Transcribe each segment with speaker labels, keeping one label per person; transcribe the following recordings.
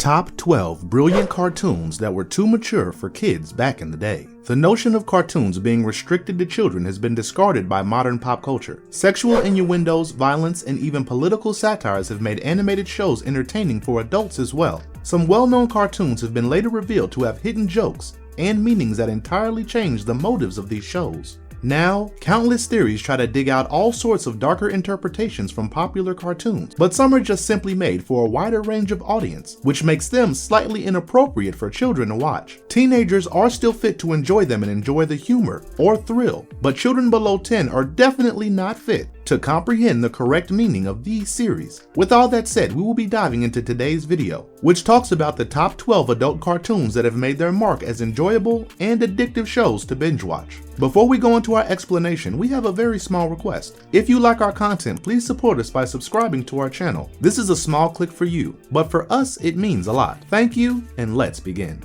Speaker 1: Top 12 brilliant cartoons that were too mature for kids back in the day. The notion of cartoons being restricted to children has been discarded by modern pop culture. Sexual innuendos, violence, and even political satires have made animated shows entertaining for adults as well. Some well-known cartoons have been later revealed to have hidden jokes and meanings that entirely change the motives of these shows. Now, countless theories try to dig out all sorts of darker interpretations from popular cartoons, but some are just simply made for a wider range of audience, which makes them slightly inappropriate for children to watch. Teenagers are still fit to enjoy them and enjoy the humor or thrill, but children below 10 are definitely not fit to comprehend the correct meaning of these series. With all that said, we will be diving into today's video, which talks about the top 12 adult cartoons that have made their mark as enjoyable and addictive shows to binge watch. Before we go into our explanation, we have a very small request. If you like our content, please support us by subscribing to our channel. This is a small click for you, but for us it means a lot. Thank you, and let's begin.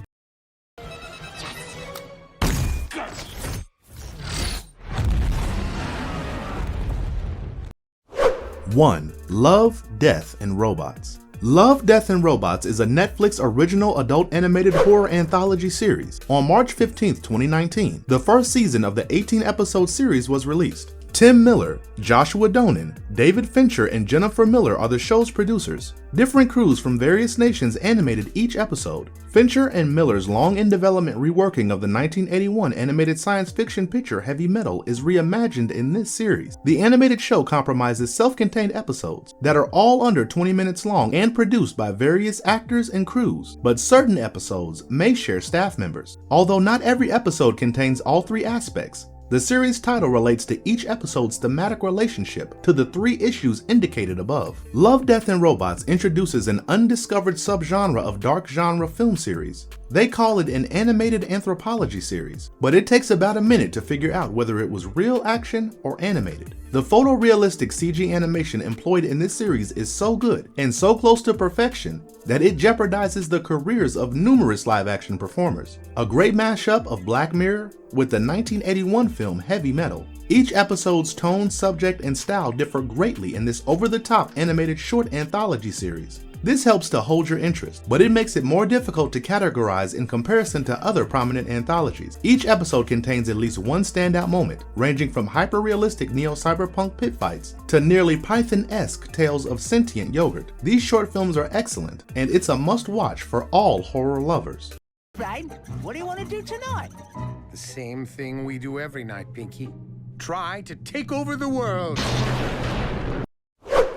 Speaker 1: 1. Love, Death, and Robots. Love, Death, and Robots is a Netflix original adult animated horror anthology series. On March 15, 2019, the first season of the 18-episode series was released. Tim Miller, Joshua Donen, David Fincher, and Jennifer Miller are the show's producers. Different crews from various nations animated each episode. Fincher and Miller's long-in-development reworking of the 1981 animated science fiction picture Heavy Metal is reimagined in this series. The animated show comprises self-contained episodes that are all under 20 minutes long and produced by various actors and crews, but certain episodes may share staff members. Although not every episode contains all three aspects, the series title relates to each episode's thematic relationship to the three issues indicated above. Love, Death, and Robots introduces an undiscovered subgenre of dark genre film series. They call it an animated anthropology series, but it takes about a minute to figure out whether it was real action or animated. The photorealistic CG animation employed in this series is so good and so close to perfection that it jeopardizes the careers of numerous live-action performers. A great mashup of Black Mirror with the 1981 film Heavy Metal. Each episode's tone, subject, and style differ greatly in this over-the-top animated short anthology series. This helps to hold your interest, but it makes it more difficult to categorize in comparison to other prominent anthologies. Each episode contains at least one standout moment, ranging from hyper-realistic neo-cyberpunk pit fights to nearly Python-esque tales of sentient yogurt. These short films are excellent, and it's a must-watch for all horror lovers.
Speaker 2: Right? What do you want to do tonight?
Speaker 3: The same thing we do every night, Pinky. Try to take over the world.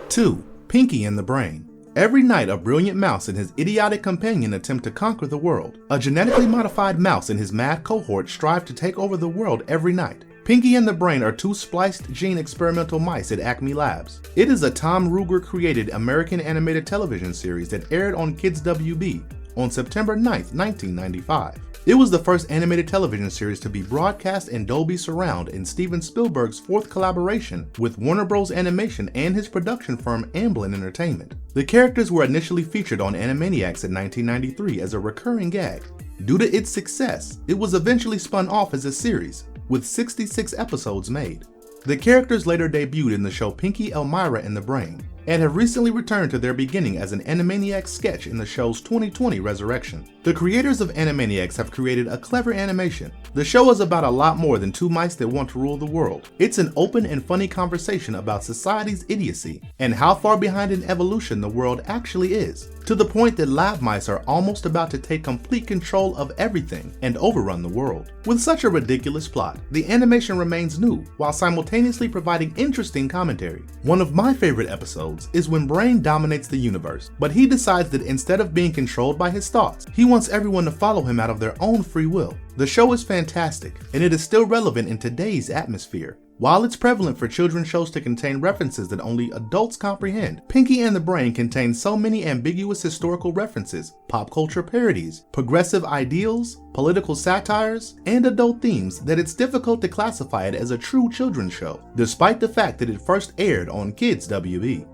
Speaker 1: 2. Pinky and the Brain. Every night, a brilliant mouse and his idiotic companion attempt to conquer the world. A genetically modified mouse and his mad cohort strive to take over the world every night. Pinky and the Brain are two spliced gene experimental mice at Acme Labs. It is a Tom Ruegger-created American animated television series that aired on Kids WB on September 9, 1995. It was the first animated television series to be broadcast in Dolby Surround in Steven Spielberg's fourth collaboration with Warner Bros. Animation and his production firm Amblin Entertainment. The characters were initially featured on Animaniacs in 1993 as a recurring gag. Due to its success, it was eventually spun off as a series, with 66 episodes made. The characters later debuted in the show Pinky, Elmira, and the Brain, and have recently returned to their beginning as an Animaniacs sketch in the show's 2020 resurrection. The creators of Animaniacs have created a clever animation. The show is about a lot more than two mice that want to rule the world. It's an open and funny conversation about society's idiocy and how far behind in evolution the world actually is, to the point that lab mice are almost about to take complete control of everything and overrun the world. With such a ridiculous plot, the animation remains new while simultaneously providing interesting commentary. One of my favorite episodes is when Brain dominates the universe, but he decides that instead of being controlled by his thoughts, he wants everyone to follow him out of their own free will. The show is fantastic, and it is still relevant in today's atmosphere. While it's prevalent for children's shows to contain references that only adults comprehend, Pinky and the Brain contains so many ambiguous historical references, pop culture parodies, progressive ideals, political satires, and adult themes that it's difficult to classify it as a true children's show, despite the fact that it first aired on Kids WB.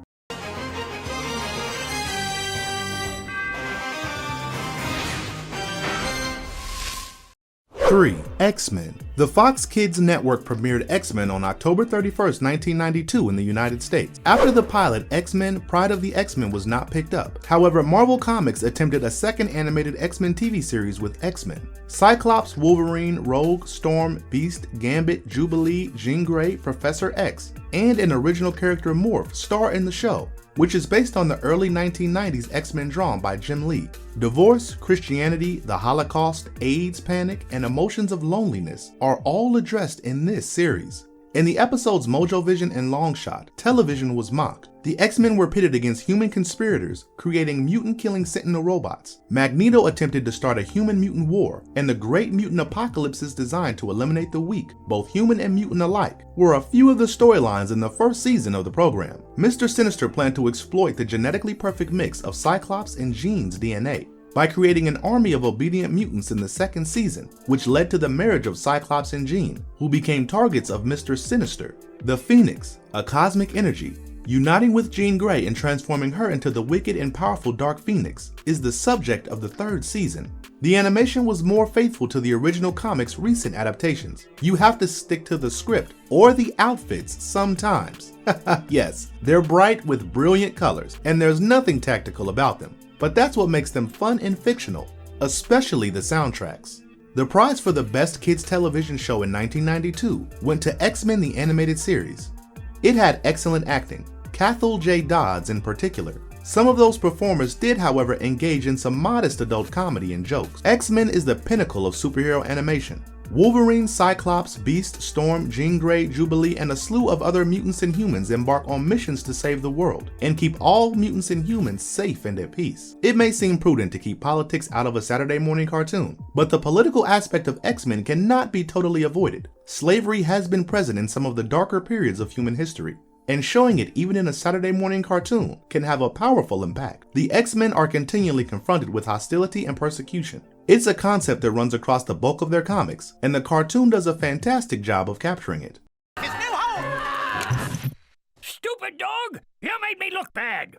Speaker 1: 3. X-Men. The Fox Kids Network premiered X-Men on October 31st, 1992 in the United States. After the pilot, X-Men: Pride of the X-Men was not picked up. However, Marvel Comics attempted a second animated X-Men TV series with X-Men. Cyclops, Wolverine, Rogue, Storm, Beast, Gambit, Jubilee, Jean Grey, Professor X, and an original character Morph star in the show, which is based on the early 1990s X-Men drawn by Jim Lee. Divorce, Christianity, the Holocaust, AIDS panic, and emotions of loneliness are all addressed in this series. In the episodes Mojo Vision and Longshot, television was mocked. The X-Men were pitted against human conspirators, creating mutant-killing Sentinel robots. Magneto attempted to start a human-mutant war, and the Great Mutant Apocalypse is designed to eliminate the weak, both human and mutant alike, were a few of the storylines in the first season of the program. Mr. Sinister planned to exploit the genetically perfect mix of Cyclops and Jean's DNA by creating an army of obedient mutants in the second season, which led to the marriage of Cyclops and Jean, who became targets of Mr. Sinister. The Phoenix, a cosmic energy, uniting with Jean Grey and transforming her into the wicked and powerful Dark Phoenix, is the subject of the third season. The animation was more faithful to the original comics' recent adaptations. You have to stick to the script or the outfits sometimes. Yes, they're bright with brilliant colors, and there's nothing tactical about them. But that's what makes them fun and fictional, especially the soundtracks. The prize for the best kids television show in 1992 went to X-Men the Animated Series. It had excellent acting, Cathal J. Dodds in particular. Some of those performers did, however, engage in some modest adult comedy and jokes. X-Men is the pinnacle of superhero animation. Wolverine, Cyclops, Beast, Storm, Jean Grey, Jubilee, and a slew of other mutants and humans embark on missions to save the world and keep all mutants and humans safe and at peace. It may seem prudent to keep politics out of a Saturday morning cartoon, but the political aspect of X-Men cannot be totally avoided. Slavery has been present in some of the darker periods of human history, and showing it even in a Saturday morning cartoon can have a powerful impact. The X-Men are continually confronted with hostility and persecution. It's a concept that runs across the bulk of their comics, and the cartoon does a fantastic job of capturing it.
Speaker 2: His new home!
Speaker 4: Stupid dog! You made me look bad!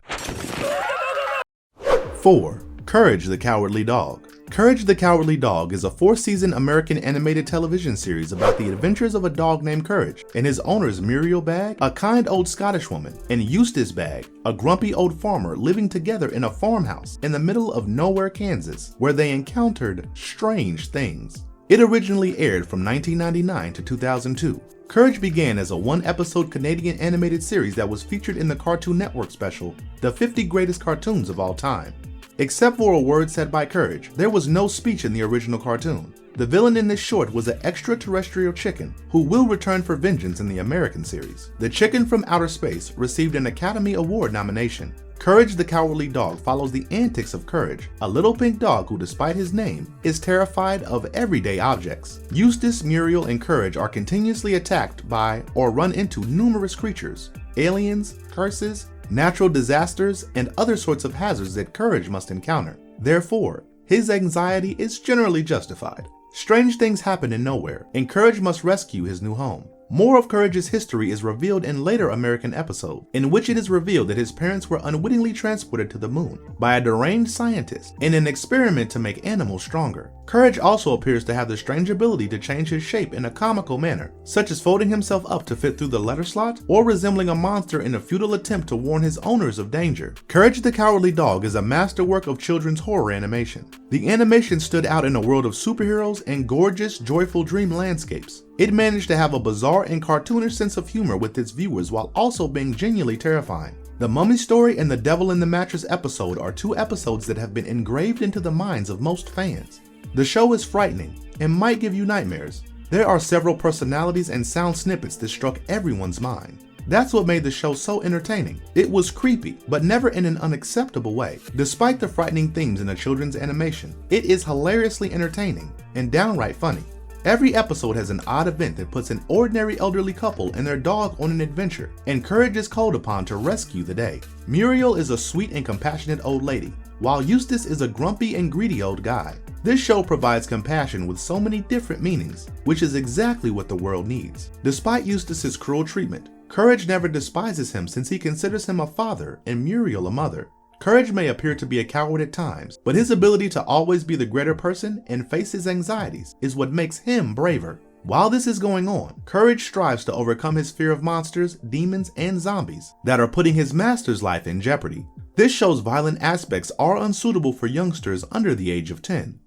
Speaker 1: 4. Courage the Cowardly Dog. Courage the Cowardly Dog is a 4-season American animated television series about the adventures of a dog named Courage and his owners Muriel Bagg, a kind old Scottish woman, and Eustace Bagg, a grumpy old farmer living together in a farmhouse in the middle of nowhere, Kansas, where they encountered strange things. It originally aired from 1999 to 2002. Courage began as a 1-episode Canadian animated series that was featured in the Cartoon Network special, The 50 Greatest Cartoons of All Time. Except for a word said by Courage, there was no speech in the original cartoon. The villain in this short was an extraterrestrial chicken who will return for vengeance in the American series. The chicken from outer space received an Academy Award nomination. Courage the Cowardly Dog follows the antics of Courage, a little pink dog who, despite his name, is terrified of everyday objects. Eustace, Muriel, and Courage are continuously attacked by or run into numerous creatures, aliens, curses, natural disasters, and other sorts of hazards that Courage must encounter. Therefore, his anxiety is generally justified. Strange things happen in nowhere, and Courage must rescue his new home. More of Courage's history is revealed in later American episodes, in which it is revealed that his parents were unwittingly transported to the moon by a deranged scientist in an experiment to make animals stronger. Courage also appears to have the strange ability to change his shape in a comical manner, such as folding himself up to fit through the letter slot, or resembling a monster in a futile attempt to warn his owners of danger. Courage the Cowardly Dog is a masterwork of children's horror animation. The animation stood out in a world of superheroes and gorgeous, joyful dream landscapes. It managed to have a bizarre and cartoonish sense of humor with its viewers while also being genuinely terrifying. The Mummy Story and the Devil in the Mattress episode are 2 episodes that have been engraved into the minds of most fans. The show is frightening and might give you nightmares. There are several personalities and sound snippets that struck everyone's mind. That's what made the show so entertaining. It was creepy, but never in an unacceptable way. Despite the frightening themes in a children's animation, it is hilariously entertaining and downright funny. Every episode has an odd event that puts an ordinary elderly couple and their dog on an adventure, and Courage is called upon to rescue the day. Muriel is a sweet and compassionate old lady, while Eustace is a grumpy and greedy old guy. This show provides compassion with so many different meanings, which is exactly what the world needs. Despite Eustace's cruel treatment, Courage never despises him since he considers him a father and Muriel a mother. Courage may appear to be a coward at times, but his ability to always be the greater person and face his anxieties is what makes him braver. While this is going on, Courage strives to overcome his fear of monsters, demons, and zombies that are putting his master's life in jeopardy. This show's violent aspects are unsuitable for youngsters under the age of 10.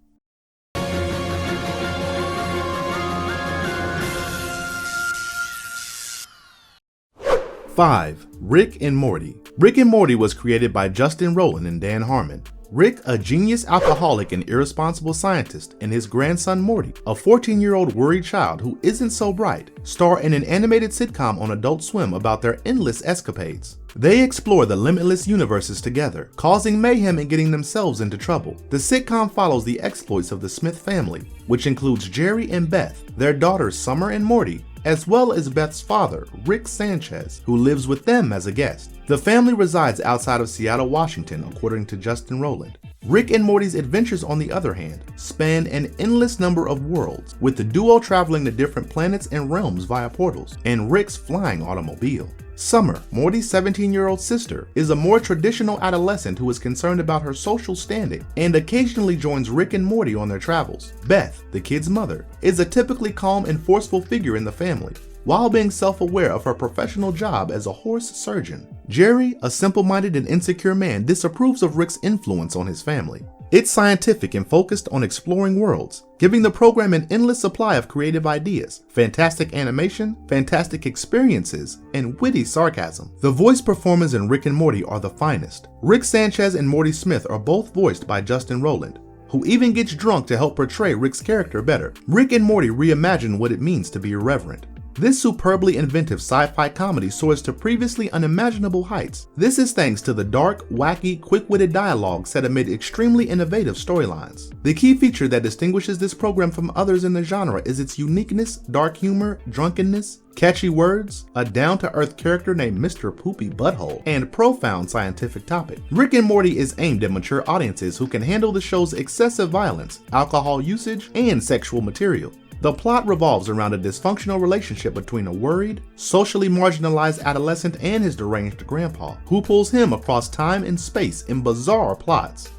Speaker 1: 5. Rick and Morty. Rick and Morty was created by Justin Roiland and Dan Harmon. Rick, a genius alcoholic and irresponsible scientist, and his grandson Morty, a 14-year-old worried child who isn't so bright, star in an animated sitcom on Adult Swim about their endless escapades. They explore the limitless universes together, causing mayhem and getting themselves into trouble. The sitcom follows the exploits of the Smith family, which includes Jerry and Beth, their daughters Summer and Morty, as well as Beth's father, Rick Sanchez, who lives with them as a guest. The family resides outside of Seattle, Washington, according to Justin Roiland. Rick and Morty's adventures, on the other hand, span an endless number of worlds, with the duo traveling to different planets and realms via portals, and Rick's flying automobile. Summer, Morty's 17-year-old sister, is a more traditional adolescent who is concerned about her social standing and occasionally joins Rick and Morty on their travels. Beth, the kid's mother, is a typically calm and forceful figure in the family, while being self-aware of her professional job as a horse surgeon. Jerry, a simple-minded and insecure man, disapproves of Rick's influence on his family. It's scientific and focused on exploring worlds, giving the program an endless supply of creative ideas, fantastic animation, fantastic experiences, and witty sarcasm. The voice performers in Rick and Morty are the finest. Rick Sanchez and Morty Smith are both voiced by Justin Roiland, who even gets drunk to help portray Rick's character better. Rick and Morty reimagine what it means to be irreverent. This superbly inventive sci-fi comedy soars to previously unimaginable heights. This is thanks to the dark, wacky, quick-witted dialogue set amid extremely innovative storylines. The key feature that distinguishes this program from others in the genre is its uniqueness, dark humor, drunkenness, catchy words, a down-to-earth character named Mr. Poopy Butthole, and profound scientific topic. Rick and Morty is aimed at mature audiences who can handle the show's excessive violence, alcohol usage, and sexual material. The plot revolves around a dysfunctional relationship between a worried, socially marginalized adolescent and his deranged grandpa, who pulls him across time and space in bizarre plots.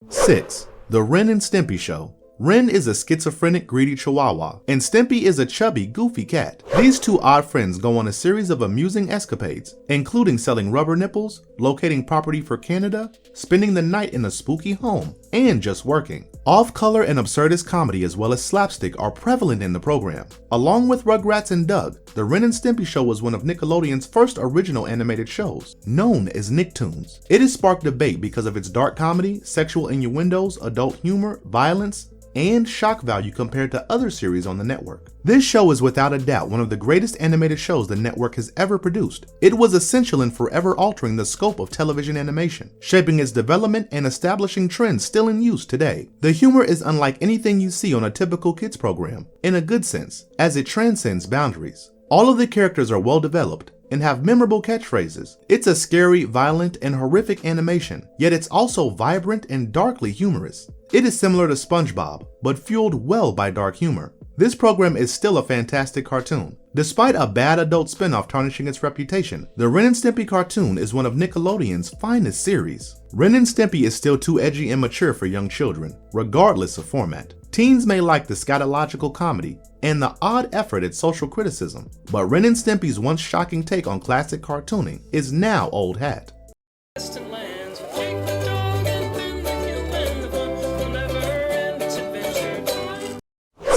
Speaker 1: 6. The Ren and Stimpy Show. Ren is a schizophrenic, greedy chihuahua, and Stimpy is a chubby, goofy cat. These two odd friends go on a series of amusing escapades, including selling rubber nipples, locating property for Canada, spending the night in a spooky home, and just working. Off-color and absurdist comedy as well as slapstick are prevalent in the program. Along with Rugrats and Doug, the Ren and Stimpy Show was one of Nickelodeon's first original animated shows, known as Nicktoons. It has sparked debate because of its dark comedy, sexual innuendos, adult humor, violence, and shock value compared to other series on the network. This show is without a doubt one of the greatest animated shows the network has ever produced. It was essential in forever altering the scope of television animation, shaping its development and establishing trends still in use today. The humor is unlike anything you see on a typical kids program, in a good sense, as it transcends boundaries. All of the characters are well developed and have memorable catchphrases. It's a scary, violent, and horrific animation, yet it's also vibrant and darkly humorous. It is similar to SpongeBob, but fueled well by dark humor. This program is still a fantastic cartoon. Despite a bad adult spinoff tarnishing its reputation, the Ren and Stimpy cartoon is one of Nickelodeon's finest series. Ren and Stimpy is still too edgy and mature for young children, regardless of format. Teens may like the scatological comedy and the odd effort at social criticism, but Ren and Stimpy's once shocking take on classic cartooning is now old hat.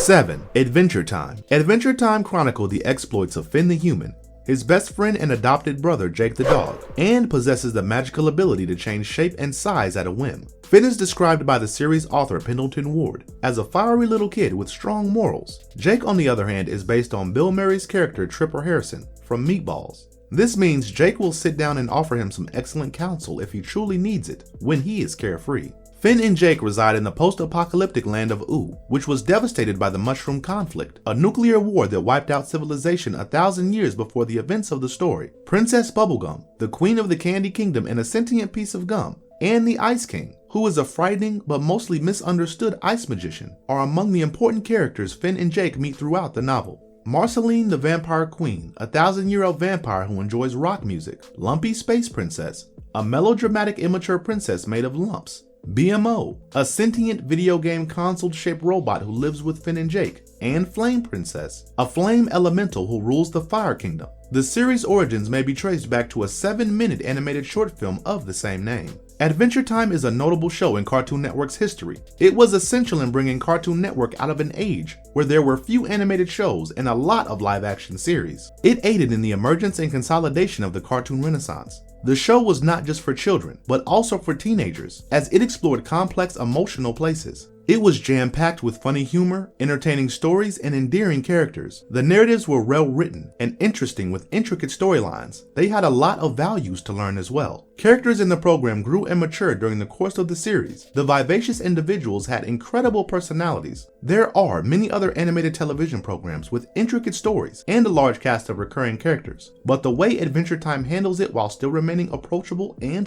Speaker 1: 7. Adventure Time. Adventure Time chronicled the exploits of Finn the Human, his best friend and adopted brother Jake the Dog, and possesses the magical ability to change shape and size at a whim. Finn is described by the series author Pendleton Ward as a fiery little kid with strong morals. Jake, on the other hand, is based on Bill Murray's character Tripper Harrison from Meatballs. This means Jake will sit down and offer him some excellent counsel if he truly needs it when he is carefree. Finn and Jake reside in the post-apocalyptic land of Ooo, which was devastated by the Mushroom Conflict, a nuclear war that wiped out civilization 1,000 years before the events of the story. Princess Bubblegum, the queen of the Candy Kingdom and a sentient piece of gum, and the Ice King, who is a frightening but mostly misunderstood ice magician, are among the important characters Finn and Jake meet throughout the novel. Marceline the Vampire Queen, a 1,000-year-old vampire who enjoys rock music. Lumpy Space Princess, a melodramatic immature princess made of lumps. BMO, a sentient video game console-shaped robot who lives with Finn and Jake. And Flame Princess, a flame elemental who rules the Fire Kingdom. The series' origins may be traced back to a 7-minute animated short film of the same name. Adventure Time is a notable show in Cartoon Network's history. It was essential in bringing Cartoon Network out of an age where there were few animated shows and a lot of live-action series. It aided in the emergence and consolidation of the cartoon renaissance. The show was not just for children, but also for teenagers, as it explored complex emotional places. It was jam-packed with funny humor, entertaining stories, and endearing characters. The narratives were well written and interesting with intricate storylines. They had a lot of values to learn as well. Characters in the program grew and matured during the course of the series. The vivacious individuals had incredible personalities. There are many other animated television programs with intricate stories and a large cast of recurring characters, but the way Adventure Time handles it while still remaining approachable and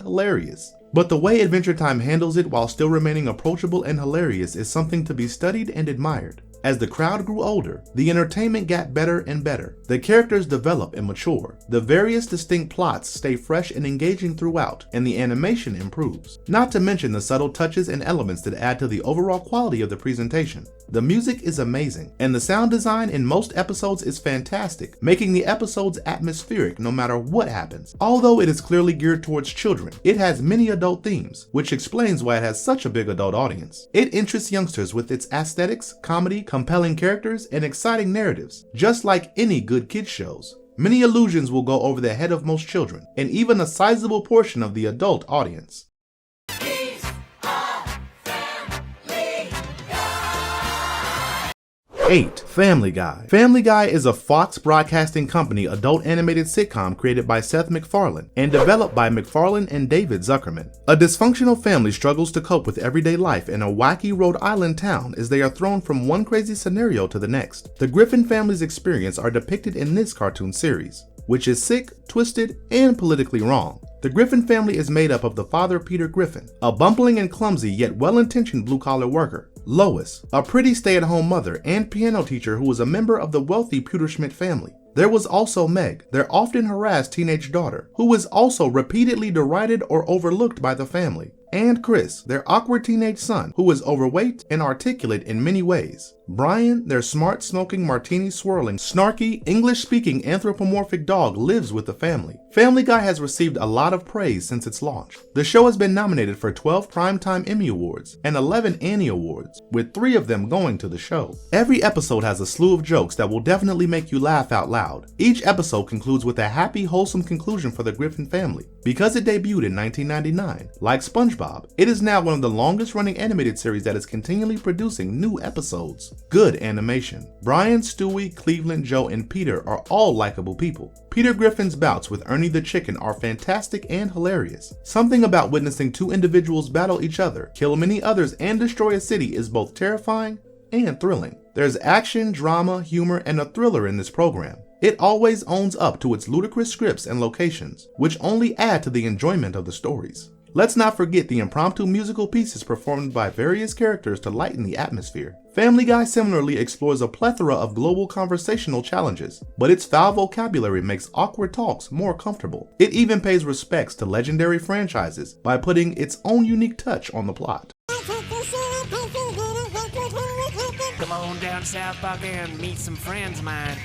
Speaker 1: hilarious is something to be studied and admired. As the crowd grew older, the entertainment got better and better. The characters develop and mature. The various distinct plots stay fresh and engaging throughout, and the animation improves. Not to mention the subtle touches and elements that add to the overall quality of the presentation. The music is amazing, and the sound design in most episodes is fantastic, making the episodes atmospheric no matter what happens. Although it is clearly geared towards children, it has many adult themes, which explains why it has such a big adult audience. It interests youngsters with its aesthetics, comedy, compelling characters, and exciting narratives, just like any good kids shows. Many illusions will go over the head of most children, and even a sizable portion of the adult audience. 8. Family Guy. Family Guy is a Fox Broadcasting Company adult animated sitcom created by Seth MacFarlane and developed by MacFarlane and David Zuckerman. A dysfunctional family struggles to cope with everyday life in a wacky Rhode Island town as they are thrown from one crazy scenario to the next. The Griffin family's experience are depicted in this cartoon series, which is sick, twisted, and politically wrong. The Griffin family is made up of the father Peter Griffin, a bumbling and clumsy yet well-intentioned blue-collar worker, Lois, a pretty stay-at-home mother and piano teacher who was a member of the wealthy Pewterschmidt family. There was also Meg, their often harassed teenage daughter, who was also repeatedly derided or overlooked by the family, and Chris, their awkward teenage son, who was overweight and articulate in many ways. Brian, their smart, smoking, martini-swirling, snarky, English-speaking anthropomorphic dog, lives with the family. Family Guy has received a lot of praise since its launch. The show has been nominated for 12 Primetime Emmy Awards and 11 Annie Awards, with 3 of them going to the show. Every episode has a slew of jokes that will definitely make you laugh out loud. Each episode concludes with a happy, wholesome conclusion for the Griffin family. Because it debuted in 1999, like SpongeBob, it is now one of the longest-running animated series that is continually producing new episodes. Good animation. Brian, Stewie, Cleveland, Joe, and Peter are all likable people. Peter Griffin's bouts with Ernie the Chicken are fantastic and hilarious. Something about witnessing 2 individuals battle each other, kill many others, and destroy a city is both terrifying and thrilling. There's action, drama, humor, and a thriller in this program. It always owns up to its ludicrous scripts and locations, which only add to the enjoyment of the stories. Let's not forget the impromptu musical pieces performed by various characters to lighten the atmosphere. Family Guy similarly explores a plethora of global conversational challenges, but its foul vocabulary makes awkward talks more comfortable. It even pays respects to legendary franchises by putting its own unique touch on the plot.
Speaker 4: Come on down South Park and meet some friends of mine.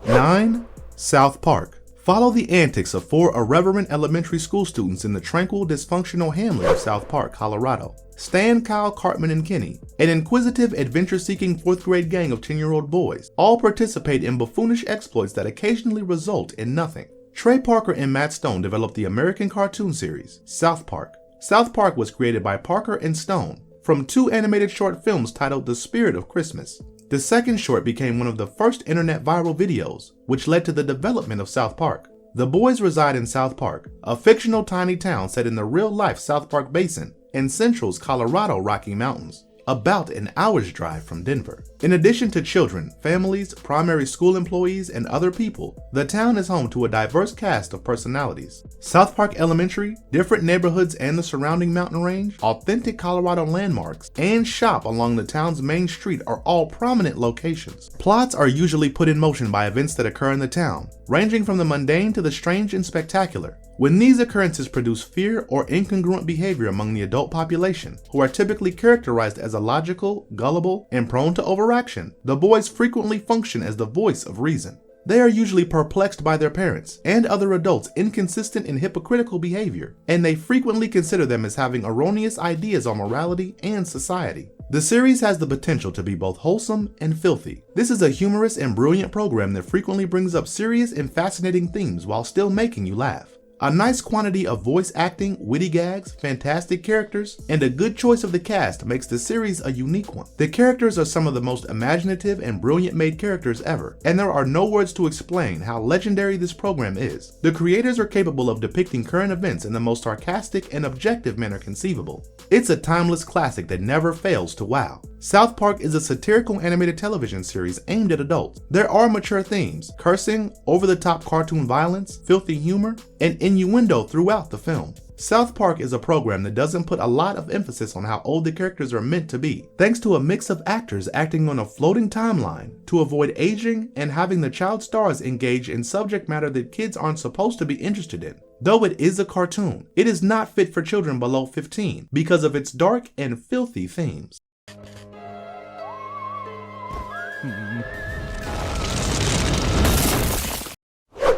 Speaker 4: 9. South Park. Follow the antics of 4 irreverent elementary school students in the tranquil, dysfunctional hamlet of South Park, Colorado. Stan, Kyle, Cartman, and Kenny, an inquisitive, adventure-seeking 4th grade gang of 10-year-old boys, all participate in buffoonish exploits that occasionally result in nothing. Trey Parker and Matt Stone developed the American cartoon series, South Park. South Park was created by Parker and Stone from 2 animated short films titled The Spirit of Christmas. The second short became one of the first internet viral videos, which led to the development of South Park. The boys reside in South Park, a fictional tiny town set in the real-life South Park Basin in Central's Colorado Rocky Mountains.
Speaker 1: about an hour's drive from Denver. In addition to children, families, primary school employees, and other people, the town is home to a diverse cast of personalities. South Park Elementary, different neighborhoods and the surrounding mountain range, authentic Colorado landmarks, and shop along the town's main street are all prominent locations. Plots are usually put in motion by events that occur in the town, ranging from the mundane to the strange and spectacular. When these occurrences produce fear or incongruent behavior among the adult population, who are typically characterized as illogical, gullible, and prone to overaction, the boys frequently function as the voice of reason. They are usually perplexed by their parents and other adults' inconsistent and hypocritical behavior, and they frequently consider them as having erroneous ideas on morality and society. The series has the potential to be both wholesome and filthy. This is a humorous and brilliant program that frequently brings up serious and fascinating themes while still making you laugh. A nice quantity of voice acting, witty gags, fantastic characters, and a good choice of the cast makes the series a unique one. The characters are some of the most imaginative and brilliant made characters ever, and there are no words to explain how legendary this program is. The creators are capable of depicting current events in the most sarcastic and objective manner conceivable. It's a timeless classic that never fails to wow. South Park is a satirical animated television series aimed at adults. There are mature themes, cursing, over-the-top cartoon violence, filthy humor, and innuendo throughout the film. South Park is a program that doesn't put a lot of emphasis on how old the characters are meant to be, thanks to a mix of actors acting on a floating timeline to avoid aging and having the child stars engage in subject matter that kids aren't supposed to be interested in. Though it is a cartoon, it is not fit for children below 15 because of its dark and filthy themes.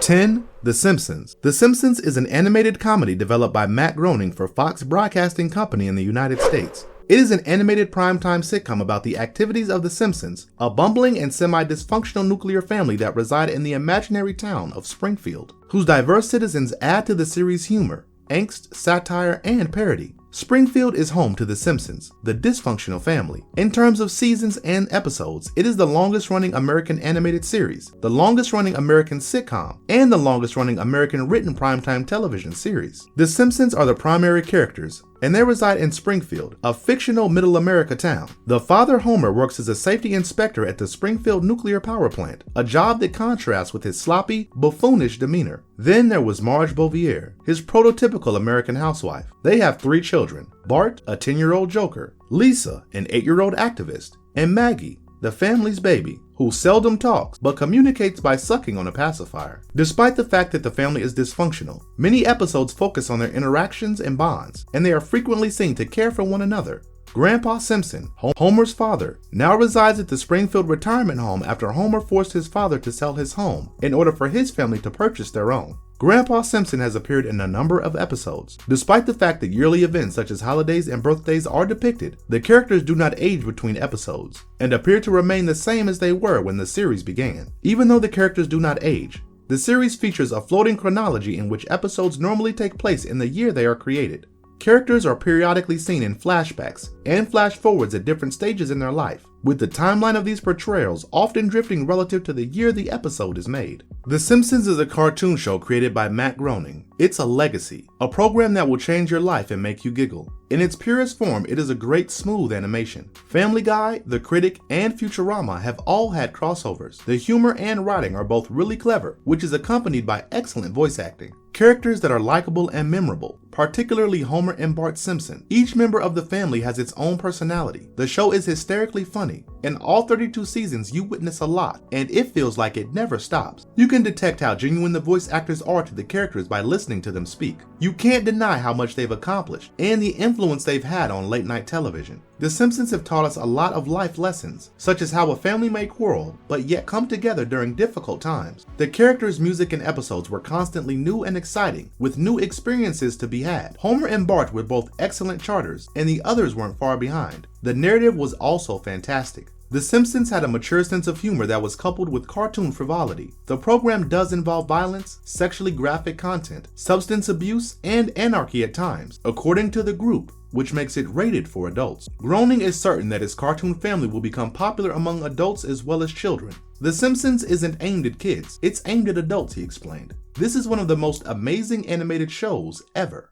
Speaker 1: 10. The Simpsons. The Simpsons is an animated comedy developed by Matt Groening for Fox Broadcasting Company in the United States. It is an animated primetime sitcom about the activities of the Simpsons, a bumbling and semi-dysfunctional nuclear family that reside in the imaginary town of Springfield, whose diverse citizens add to the series' humor, angst, satire, and parody. Springfield is home to The Simpsons, the dysfunctional family. In terms of seasons and episodes, it is the longest-running American animated series, the longest-running American sitcom, and the longest-running American written primetime television series. The Simpsons are the primary characters, and they reside in Springfield, a fictional Middle America town. The father, Homer, works as a safety inspector at the Springfield nuclear power plant, a job that contrasts with his sloppy, buffoonish demeanor. Then there was Marge Bouvier, his prototypical American housewife. They have 3 children, Bart, a 10-year-old joker, Lisa, an 8-year-old activist, and Maggie, the family's baby, who seldom talks but communicates by sucking on a pacifier. Despite the fact that the family is dysfunctional, many episodes focus on their interactions and bonds, and they are frequently seen to care for one another. Grandpa Simpson, Homer's father, now resides at the Springfield retirement home after Homer forced his father to sell his home in order for his family to purchase their own. Grandpa Simpson has appeared in a number of episodes. Despite the fact that yearly events such as holidays and birthdays are depicted, the characters do not age between episodes and appear to remain the same as they were when the series began. Even though the characters do not age, the series features a floating chronology in which episodes normally take place in the year they are created. Characters are periodically seen in flashbacks and flash forwards at different stages in their life, with the timeline of these portrayals often drifting relative to the year the episode is made. The Simpsons is a cartoon show created by Matt Groening. It's a legacy, a program that will change your life and make you giggle. In its purest form, it is a great smooth animation. Family Guy, The Critic, and Futurama have all had crossovers. The humor and writing are both really clever, which is accompanied by excellent voice acting. Characters that are likable and memorable, particularly Homer and Bart Simpson. Each member of the family has its own personality. The show is hysterically funny. In all 32 seasons, you witness a lot, and it feels like it never stops. You can detect how genuine the voice actors are to the characters by listening to them speak. You can't deny how much they've accomplished and the influence they've had on late night television. The Simpsons have taught us a lot of life lessons, such as how a family may quarrel, but yet come together during difficult times. The characters' music and episodes were constantly new and exciting, with new experiences to be had. Homer and Bart were both excellent charters, and the others weren't far behind. The narrative was also fantastic. The Simpsons had a mature sense of humor that was coupled with cartoon frivolity. The program does involve violence, sexually graphic content, substance abuse, and anarchy at times, according to the group, which makes it rated for adults. Groening is certain that his cartoon family will become popular among adults as well as children. The Simpsons isn't aimed at kids, it's aimed at adults, he explained. This is one of the most amazing animated shows ever.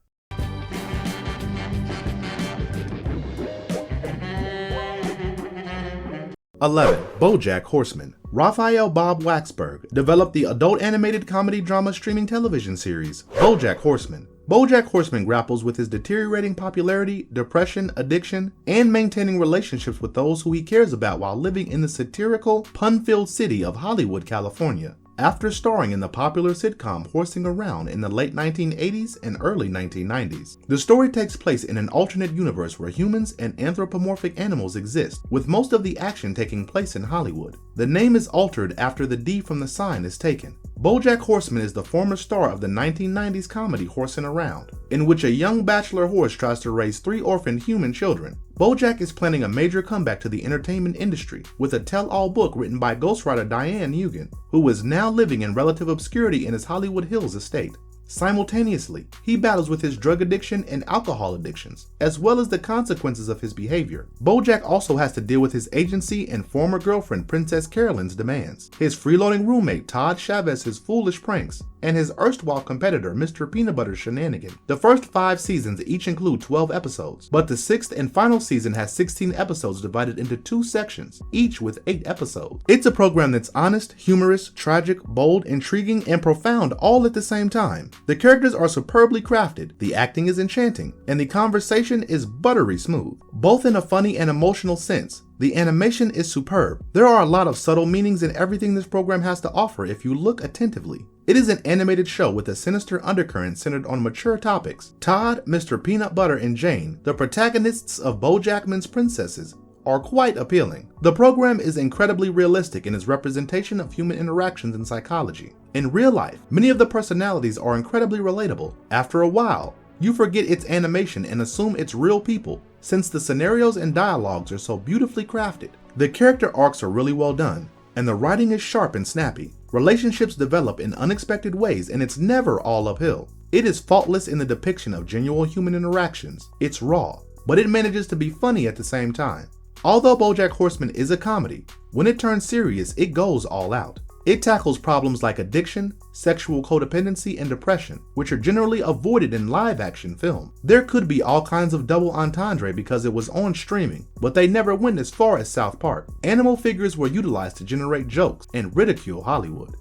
Speaker 4: 11. Bojack Horseman. Raphael Bob Waxberg developed the adult animated comedy drama streaming television series, Bojack Horseman. Bojack Horseman grapples with his deteriorating popularity, depression, addiction, and maintaining relationships with those who he cares about while living in the satirical, pun-filled city of Hollywood, California. After starring in the popular sitcom Horsing Around in the late 1980s and early 1990s. The story takes place in an alternate universe where humans and anthropomorphic animals exist, with most of the action taking place in Hollywood. The name is altered after the D from the sign is taken. Bojack Horseman is the former star of the 1990s comedy Horsing Around, in which a young bachelor horse tries to raise 3 orphaned human children. Bojack is planning a major comeback to the entertainment industry with a tell-all book written by ghostwriter Diane Eugen, who is now living in relative obscurity in his Hollywood Hills estate. Simultaneously, he battles with his drug addiction and alcohol addictions, as well as the consequences of his behavior. Bojack also has to deal with his agency and former girlfriend Princess Carolyn's demands, his freeloading roommate Todd Chavez's foolish pranks, and his erstwhile competitor Mr. Peanut Butter's shenanigan. The first 5 seasons each include 12 episodes, but the 6th and final season has 16 episodes divided into 2 sections, each with 8 episodes. It's a program that's honest, humorous, tragic, bold, intriguing, and profound all at the same time. The characters are superbly crafted, the acting is enchanting, and the conversation is buttery smooth, both in a funny and emotional sense. The animation is superb. There are a lot of subtle meanings in everything this program has to offer if you look attentively. It is an animated show with a sinister undercurrent centered on mature topics. Todd, Mr. Peanut Butter, and Jane, the protagonists of BoJackman's Princesses, are quite appealing. The program is incredibly realistic in its representation of human interactions and psychology. In real life, many of the personalities are incredibly relatable. After a while, you forget it's animation and assume it's real people, since the scenarios and dialogues are so beautifully crafted. The character arcs are really well done, and the writing is sharp and snappy. Relationships develop in unexpected ways, and it's never all uphill. It is faultless in the depiction of genuine human interactions. It's raw, but it manages to be funny at the same time. Although Bojack Horseman is a comedy, when it turns serious, it goes all out. It tackles problems like addiction, sexual codependency, and depression, which are generally avoided in live-action film. There could be all kinds of double entendre because it was on streaming, but they never went as far as South Park. Animal figures were utilized to generate jokes and ridicule Hollywood.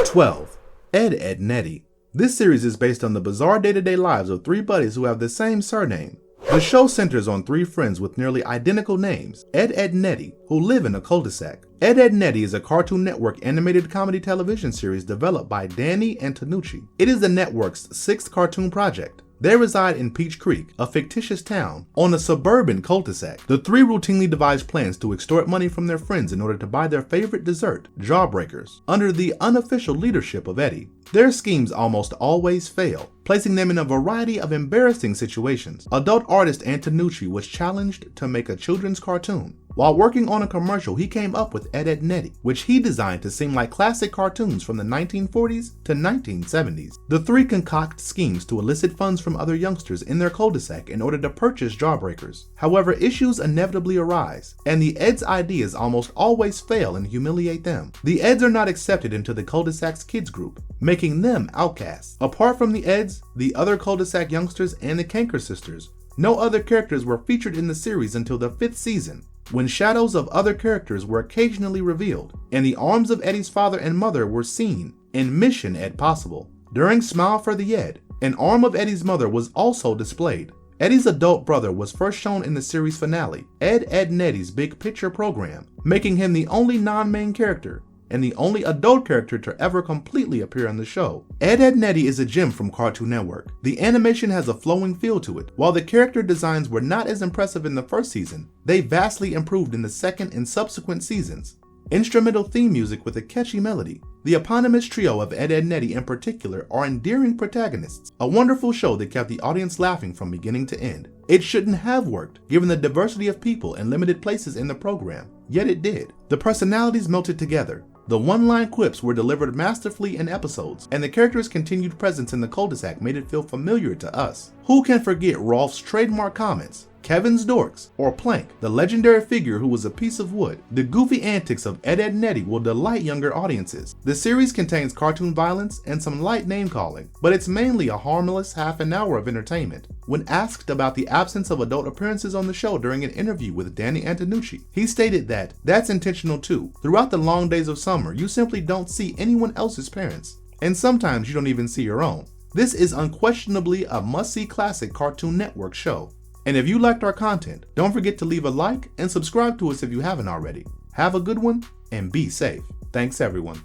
Speaker 4: 12. Edd, Edd And Eddy. This series is based on the bizarre day-to-day lives of 3 buddies who have the same surname. The show centers on 3 friends with nearly identical names, Edd, Edd And Eddy, who live in a cul-de-sac. Edd, Edd And Eddy is a Cartoon Network animated comedy television series developed by Danny and Tanucci. It is the network's 6th cartoon project. They reside in Peach Creek, a fictitious town, on a suburban cul-de-sac. The 3 routinely devise plans to extort money from their friends in order to buy their favorite dessert, Jawbreakers, under the unofficial leadership of Eddie. Their schemes almost always fail, placing them in a variety of embarrassing situations. Adult artist Antonucci was challenged to make a children's cartoon. While working on a commercial, he came up with Edd, Edd And Eddy, which he designed to seem like classic cartoons from the 1940s to 1970s. The 3 concoct schemes to elicit funds from other youngsters in their cul-de-sac in order to purchase Jawbreakers. However, issues inevitably arise, and the Edds' ideas almost always fail and humiliate them. The Edds are not accepted into the cul-de-sac's kids group, making them outcasts. Apart from the Edds, the other cul-de-sac youngsters, and the Canker sisters, no other characters were featured in the series until the 5th season, when shadows of other characters were occasionally revealed, and the arms of Eddie's father and mother were seen in Mission Ed Possible. During Smile for the Edd, an arm of Eddie's mother was also displayed. Eddie's adult brother was first shown in the series finale, Edd, Edd And Eddy's Big Picture program, making him the only non-main character and the only adult character to ever completely appear on the show. Edd, Edd And Eddy is a gem from Cartoon Network. The animation has a flowing feel to it. While the character designs were not as impressive in the first season, they vastly improved in the second and subsequent seasons. Instrumental theme music with a catchy melody. The eponymous trio of Edd, Edd And Eddy in particular are endearing protagonists, a wonderful show that kept the audience laughing from beginning to end. It shouldn't have worked, given the diversity of people and limited places in the program, yet it did. The personalities melted together. The one-line quips were delivered masterfully in episodes, and the characters' continued presence in the cul-de-sac made it feel familiar to us. Who can forget Rolf's trademark comments?
Speaker 1: Kevin's Dorks, or Plank, the legendary figure who was a piece of wood. The goofy antics of Edd and Eddy will delight younger audiences. The series contains cartoon violence and some light name-calling, but it's mainly a harmless half an hour of entertainment. When asked about the absence of adult appearances on the show during an interview with Danny Antonucci, he stated that that's intentional too. Throughout the long days of summer, you simply don't see anyone else's parents, and sometimes you don't even see your own. This is unquestionably a must-see classic Cartoon Network show. And if you liked our content, don't forget to leave a like and subscribe to us if you haven't already. Have a good one and be safe. Thanks everyone.